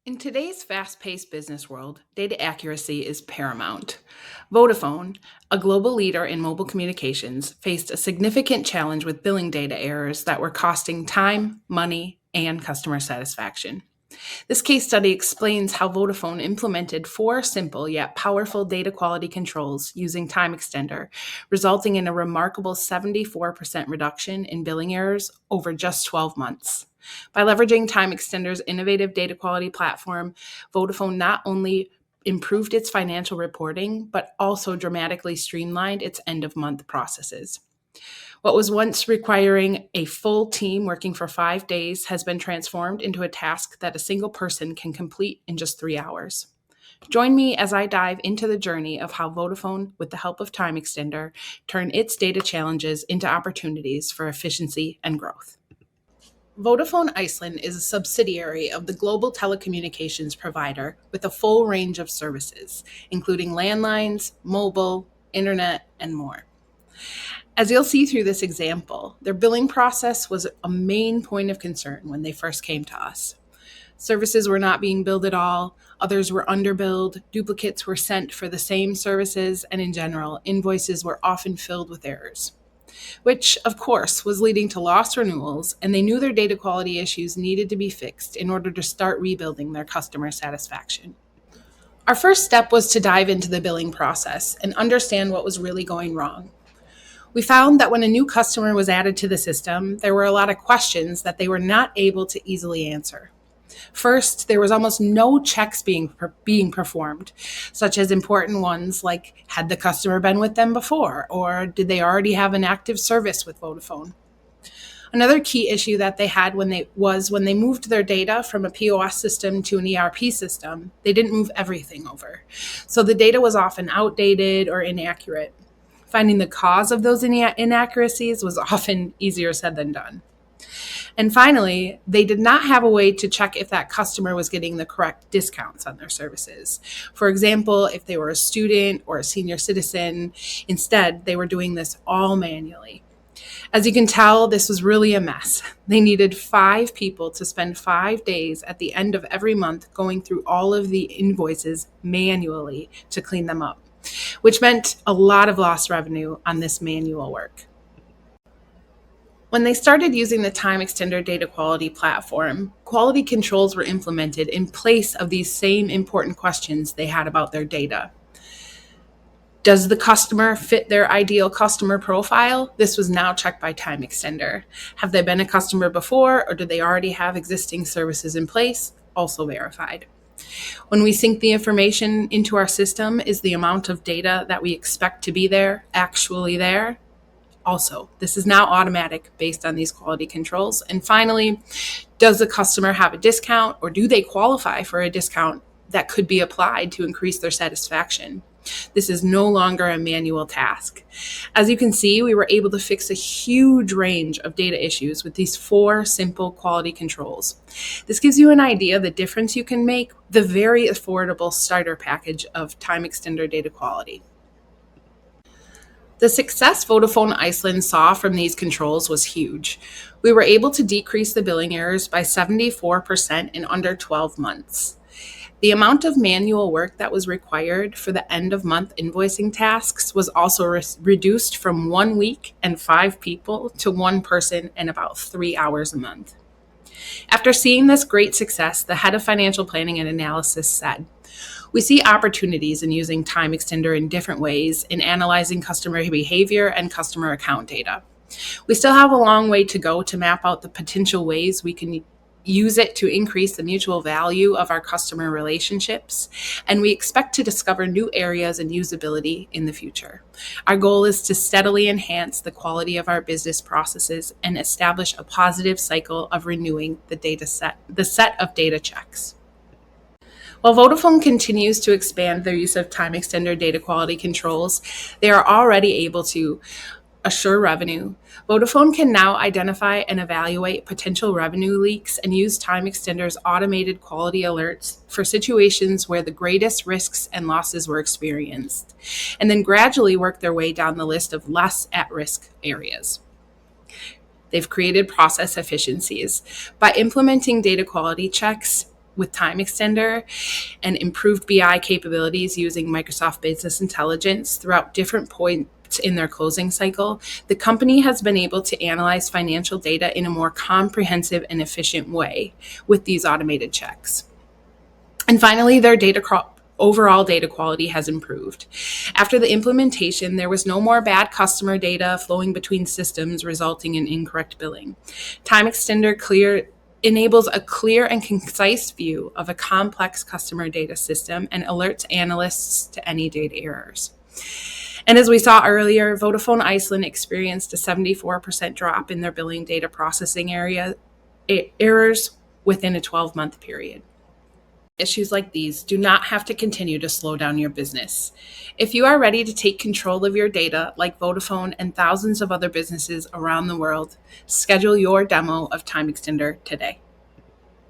In today's fast paced business world, data accuracy is paramount. Vodafone, a global leader in mobile communications, faced a significant challenge with billing data errors that were costing time, money, and customer satisfaction. This case study explains how Vodafone implemented four simple yet powerful data quality controls using TimeXtender, resulting in a remarkable 74% reduction in billing errors over just 12 months. By leveraging TimeXtender's innovative data quality platform, Vodafone not only improved its financial reporting, but also dramatically streamlined its end of month processes. What was once requiring a full team working for 5 days has been transformed into a task that a single person can complete in just 3 hours. Join me as I dive into the journey of how Vodafone, with the help of TimeXtender, turned its data challenges into opportunities for efficiency and growth. Vodafone Iceland is a subsidiary of the global telecommunications provider with a full range of services, including landlines, mobile, internet, and more. As you'll see through this example, their billing process was a main point of concern when they first came to us. Services were not being billed at all, others were underbilled, duplicates were sent for the same services, and in general, invoices were often filled with errors, which, of course, was leading to lost renewals, and they knew their data quality issues needed to be fixed in order to start rebuilding their customer satisfaction. Our first step was to dive into the billing process and understand what was really going wrong. We found that when a new customer was added to the system, there were a lot of questions that they were not able to easily answer. First, there was almost no checks being performed, such as important ones like, had the customer been with them before, or did they already have an active service with Vodafone? Another key issue that they had when they moved their data from a POS system to an ERP system, they didn't move everything over. So the data was often outdated or inaccurate. Finding the cause of those inaccuracies was often easier said than done. And finally, they did not have a way to check if that customer was getting the correct discounts on their services. For example, if they were a student or a senior citizen, instead, they were doing this all manually. As you can tell, this was really a mess. They needed 5 people to spend 5 days at the end of every month going through all of the invoices manually to clean them up, which meant a lot of lost revenue on this manual work. When they started using the TimeXtender data quality platform, quality controls were implemented in place of these same important questions they had about their data. Does the customer fit their ideal customer profile? This was now checked by TimeXtender. Have they been a customer before, or do they already have existing services in place? Also verified. When we sync the information into our system, is the amount of data that we expect to be there actually there? Also, this is now automatic based on these quality controls. And finally, does the customer have a discount, or do they qualify for a discount that could be applied to increase their satisfaction? This is no longer a manual task. As you can see, we were able to fix a huge range of data issues with these 4 simple quality controls. This gives you an idea of the difference you can make with the very affordable starter package of TimeXtender data quality. The success Vodafone Iceland saw from these controls was huge. We were able to decrease the billing errors by 74% in under 12 months. The amount of manual work that was required for the end of month invoicing tasks was also reduced from 1 week and 5 people to 1 person and about 3 hours a month. After seeing this great success, the head of financial planning and analysis said, "We see opportunities in using TimeXtender in different ways in analyzing customer behavior and customer account data. We still have a long way to go to map out the potential ways we can use it to increase the mutual value of our customer relationships, and we expect to discover new areas and usability in the future. Our goal is to steadily enhance the quality of our business processes and establish a positive cycle of renewing the set of data checks." While Vodafone continues to expand their use of TimeXtender data quality controls, they are already able to assure revenue. Vodafone can now identify and evaluate potential revenue leaks and use TimeXtender's automated quality alerts for situations where the greatest risks and losses were experienced, and then gradually work their way down the list of less at-risk areas. They've created process efficiencies. By implementing data quality checks with TimeXtender and improved BI capabilities using Microsoft Business Intelligence throughout different points in their closing cycle, the company has been able to analyze financial data in a more comprehensive and efficient way with these automated checks. And finally, their overall data quality has improved. After the implementation, there was no more bad customer data flowing between systems, resulting in incorrect billing. TimeXtender enables a clear and concise view of a complex customer data system and alerts analysts to any data errors. And as we saw earlier, Vodafone Iceland experienced a 74% drop in their billing data processing errors within a 12-month period. Issues like these do not have to continue to slow down your business. If you are ready to take control of your data, like Vodafone and thousands of other businesses around the world, schedule your demo of TimeXtender today.